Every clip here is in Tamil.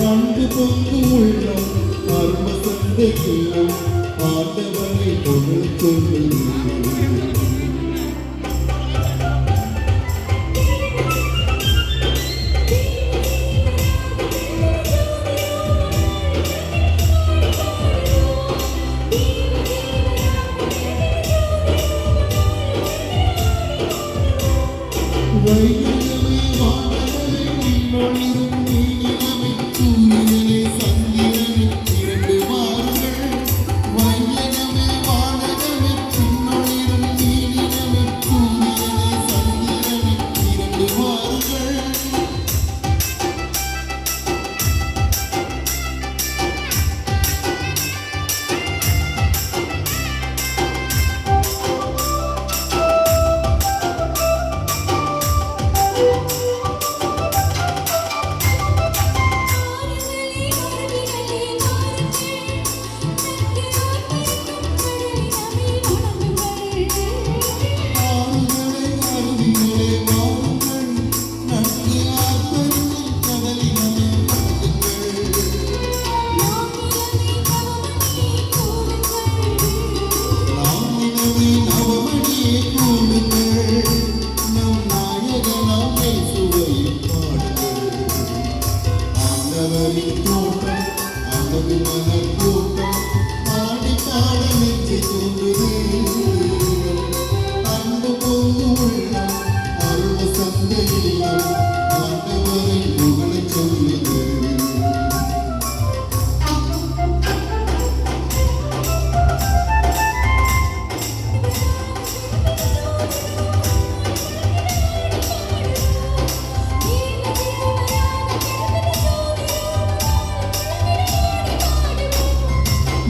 அன்பு பொங்கு உள்ளம் அரும சந்தையிலும் ஆண்டவனை புகழ் சொல்லுது. வையகமே வானகமே நின்னொளிரும் நீனிலமே சூரியனே சந்திரனே இரண்டு வாருங்கள். வையகமே வானகமே நின்னொளிரும் நீனிலமே சூரியனே சந்திரனே இரண்டு வாருங்கள்.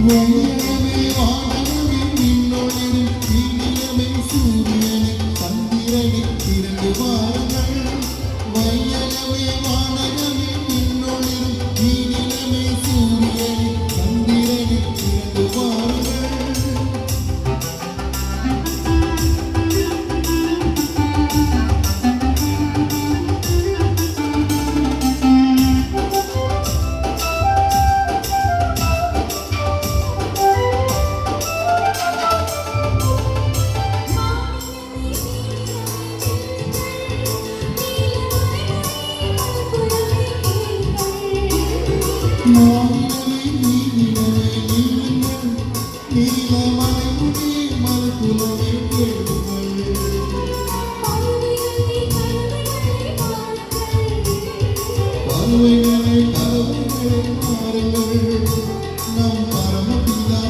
வையகமே வானகமே நின்னொளிரும் நீனிலமே சூரியனே சந்திரனே இரண்டு வாருங்கள். வையகமே வானகமே நின்னொளிரும் நீனிலமே சூரியனே சந்திரனே இரண்டு வாருங்கள். மாநிலமே நீனிலமே நீளுங்கள். நீலமலை முடி மறுகுலமே கேளுங்கள். பறவைகளே கதவுகளை மாறுங்கள். நம் பரமபிதா